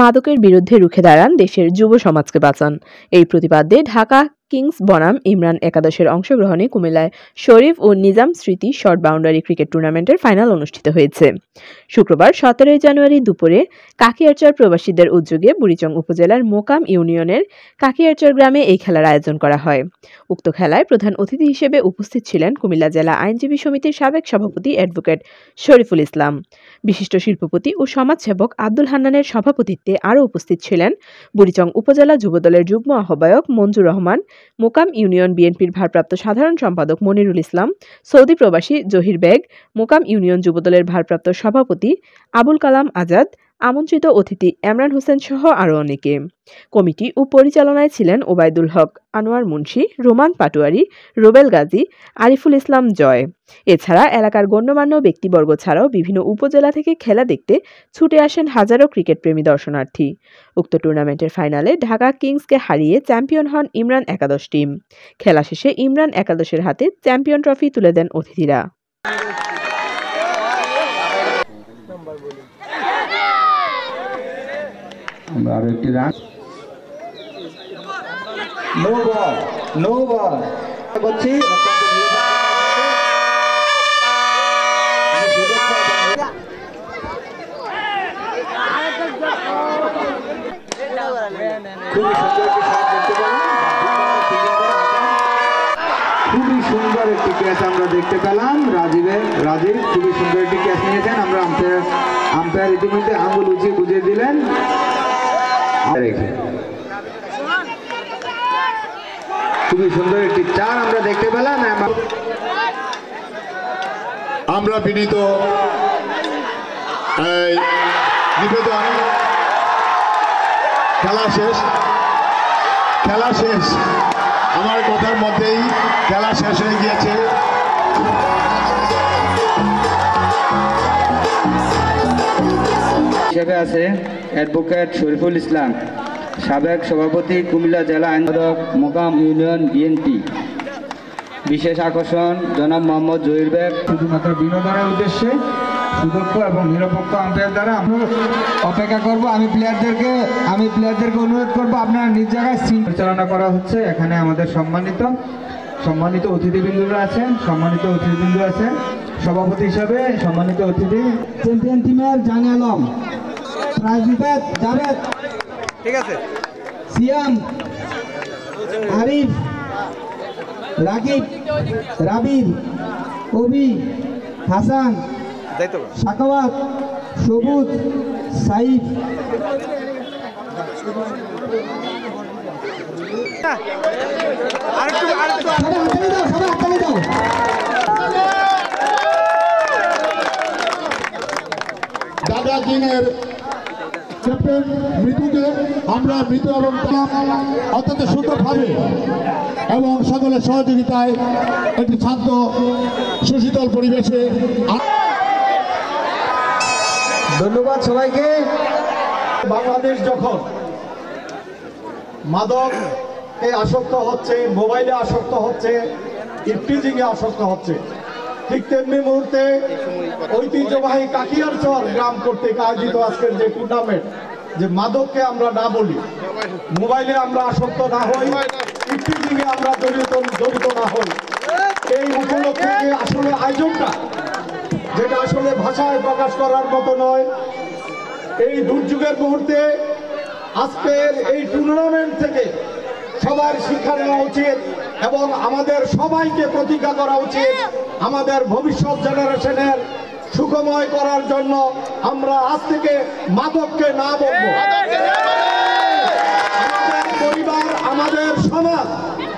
মাদকের বিরুদ্ধে রুখে দাঁড়ান, দেশের যুব সমাজকে বাঁচান। এই প্রতিপাদ্যে ঢাকা কিংস বনাম ইমরান একাদশের অংশগ্রহণে কুমিল্লায় শরীফ ও নিজাম স্মৃতি শর্ট বাউন্ডারি ক্রিকেট টুর্নামেন্টের ফাইনাল অনুষ্ঠিত হয়েছে। শুক্রবার 17 জানুয়ারি দুপুরে কাকিয়ারচর প্রবাসীদের উদ্যোগে বুড়িচং উপজেলার মোকাম ইউনিয়নের কাকিয়ারচর গ্রামে এই খেলার আয়োজন করা হয়। উক্ত খেলায় প্রধান অতিথি হিসেবে উপস্থিত ছিলেন কুমিল্লা জেলা আইনজীবী সমিতির সাবেক সভাপতি অ্যাডভোকেট শরীফুল ইসলাম। বিশিষ্ট শিল্পপতি ও সমাজসেবক আব্দুল হান্নানের সভাপতিত্বে আরও উপস্থিত ছিলেন বুড়িচং উপজেলা যুবদলের যুগ্ম আহ্বায়ক মঞ্জুর রহমান, মোকাম ইউনিয়ন বিএনপির ভারপ্রাপ্ত সাধারণ সম্পাদক মনিরুল ইসলাম, সৌদি প্রবাসী জহির বেগ, মোকাম ইউনিয়ন যুবদলের ভারপ্রাপ্ত সভাপতি আবুল কালাম আজাদ, আমন্ত্রিত অতিথি এমরান হোসেন সহ আরও অনেকে। কমিটি ও পরিচালনায় ছিলেন ওবায়দুল হক আনোয়ার মুন্সি, রোমান পাটোয়ারি, রোবেল গাজী, আরিফুল ইসলাম জয়। এছাড়া এলাকার গণ্যমান্য ব্যক্তিবর্গ ছাড়াও বিভিন্ন উপজেলা থেকে খেলা দেখতে ছুটে আসেন হাজারো ক্রিকেটপ্রেমী দর্শনার্থী। উক্ত টুর্নামেন্টের ফাইনালে ঢাকা কিংসকে হারিয়ে চ্যাম্পিয়ন হন ইমরান একাদশ টিম। খেলা শেষে ইমরান একাদশের হাতে চ্যাম্পিয়ন ট্রফি তুলে দেন অতিথিরা। খুবই সুন্দর একটি ক্যাচ আমরা দেখতে পেলাম। রাজীব খুবই সুন্দর একটি ক্যাচ নিয়েছেন। আমরা আম্পায়ার ইতিমধ্যে আঙ্গুল উঁচিয়ে বুঝিয়ে দিলেন। খুবই সুন্দর একটি চার আমরা দেখতে পেলাম। আমরা বিনীত নিবেদন, খেলা শেষ আমার কথার মধ্যেই খেলা শেষ হয়ে গিয়েছে। হিসেবে আছে অ্যাডভোকেট শরীফুল ইসলাম, সাবেক সভাপতি কুমিল্লা জেলা আইনবাদক মোকাম ইউনিয়ন বিএনপি। বিশেষ আকর্ষণ জনাব মোহাম্মদ জহির বেগ। শুধুমাত্র বিনোদনের উদ্দেশ্যে সুদক্ষ এবং নিরপেক্ষ আম্পায়ার দ্বারা আমরা অপেক্ষা করব। আমি প্লেয়ারদেরকে অনুরোধ করব আপনারা নিজ জায়গায় সিন পরিচালনা করা হচ্ছে। এখানে আমাদের সম্মানিত অতিথিবৃন্দরা আছেন, সভাপতি হিসাবে সম্মানিত অতিথি চ্যাম্পিয়ন টিমের জানে আলম, রাজদীপ জাভেদ, ঠিক আছে, সিয়াম, আরিফ, রাকিব, রাবির, কবি, হাসান, সাকাওয়াত, সবুজ, সাইফ, দাদা কিংয়ের ক্যাপ্টেন মৃত্যুকে আমরা মৃত এবং অত্যন্ত সুন্দরভাবে এবং সকলের সহযোগিতায় একটি শান্ত সুশীতল পরিবেশে। ধন্যবাদ সবাইকে। বাংলাদেশ যখন মাদকে আসক্ত হচ্ছে, মোবাইলে আসক্ত হচ্ছে, ইফটিজিংয়ে আসক্ত হচ্ছে, ঠিক তেমনি মুহূর্তে ঐতিহ্যবাহী কাকিয়ারচর গ্রাম কর্তৃক আয়োজিত আজকের যে টুর্নামেন্ট, যে মাদককে আমরা না বলি, মোবাইলে আমরা আসক্ত না হই, ইফটিজিংয়ে আমরা জড়িত না হই, এই উপলক্ষে আসলে আয়োজনটা যেটা আসলে ভাষায় প্রকাশ করার মতো নয়। এই দুর্যোগের মুহূর্তে আজকের এই টুর্নামেন্ট থেকে সবার শিক্ষা নেওয়া উচিত এবং আমাদের সবাইকে প্রতিজ্ঞা করা উচিত আমাদের ভবিষ্যৎ জেনারেশনের সুখময় করার জন্য আমরা আজ থেকে মাদককে না বলবো। আমাদের পরিবার, আমাদের সমাজ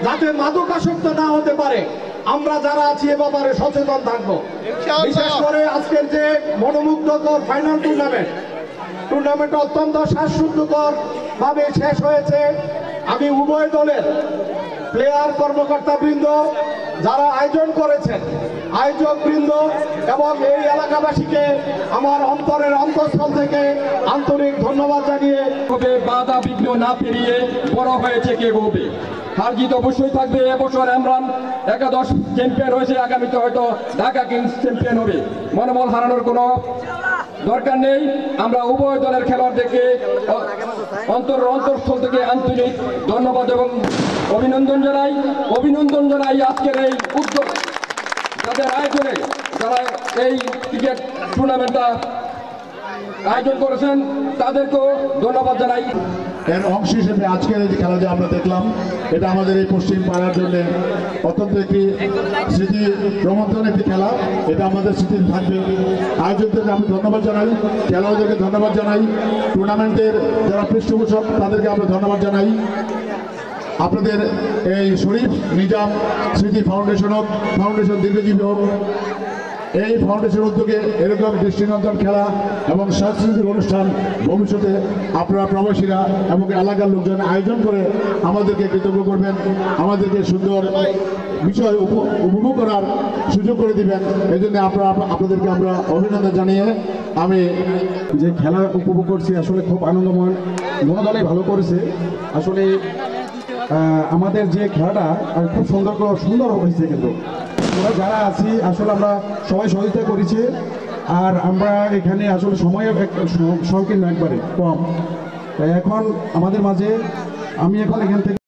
যাতে মাদকাসক্ত না হতে পারে, আমরা যারা আছি এ ব্যাপারে সচেতন থাকবো। বিশেষ করে আজকের যে মনোমুগ্ধকর ফাইনাল টুর্নামেন্ট অত্যন্ত শ্বাসরুদ্ধকর ভাবে শেষ হয়েছে। আমি উভয় দলের প্লেয়ার, কর্মকর্তা বৃন্দ, যারা আয়োজন করেছেন, আয়োজক বৃন্দ এবং এই এলাকাবাসীকে আমার অন্তরের অন্তঃস্থল থেকে আন্তরিক ধন্যবাদ জানিয়ে, বাধা বিঘ্ন না পেরিয়ে বড় হয়েছে কে গবে। হার জিত অবশ্যই থাকবে। এবছর ইমরান একাদশ চ্যাম্পিয়ন হয়েছে, আগামীতে হয়তো ঢাকা কিংস চ্যাম্পিয়ন হবে। মনোবল হারানোর কোনো দরকার নেই। আমরা উভয় দলের খেলোয়াড়দেরকে অন্তরস্থল থেকে আন্তরিক ধন্যবাদ এবং অভিনন্দন জানাই আজকের এই উদ্যোগ যাদের আয়োজনে, যারা এই ক্রিকেট টুর্নামেন্টটা আয়োজন করেছেন তাদেরকেও ধন্যবাদ জানাই। এর অংশ হিসেবে আজকের এই খেলা যে আমরা দেখলাম, এটা আমাদের এই পশ্চিম পাড়ার জন্য অত্যন্ত একটি স্মৃতি রোমন্থন একটি খেলা। এটা আমাদের স্মৃতি থাকবে। আয়োজকদেরকে আমি ধন্যবাদ জানাই, খেলোয়াড়দেরকে ধন্যবাদ জানাই, টুর্নামেন্টের যারা পৃষ্ঠপোষক তাদেরকে আমরা ধন্যবাদ জানাই। আপনাদের এই শরীফ নিজাম স্মৃতি ফাউন্ডেশন দীর্ঘজীবী হোক। এই ফাউন্ডেশন উদ্যোগে এরকম দৃষ্টিনন্দন খেলা এবং সাংস্কৃতিক অনুষ্ঠান ভবিষ্যতে আপনারা প্রবাসীরা এবং এলাকার লোকজন আয়োজন করে আমাদেরকে কৃতজ্ঞ করবেন, আমাদেরকে সুন্দর বিষয় উপভোগ করার সুযোগ করে দিবেন। এই জন্য আপনাদেরকে আমরা অভিনন্দন জানিয়ে আমি যে খেলা উপভোগ করছি আসলে খুব আনন্দময়, মনোদলই ভালো করেছে। আসলে আমাদের যে খেলাটা খুব সুন্দর হয়েছে, কিন্তু আমরা যারা আছি আসলে আমরা সবাই সহযোগিতা করেছি। আর আমরা এখানে আসলে সময় সংকীর্ণ একবারে কম। এখন আমাদের মাঝে আমি এখন এখান থেকে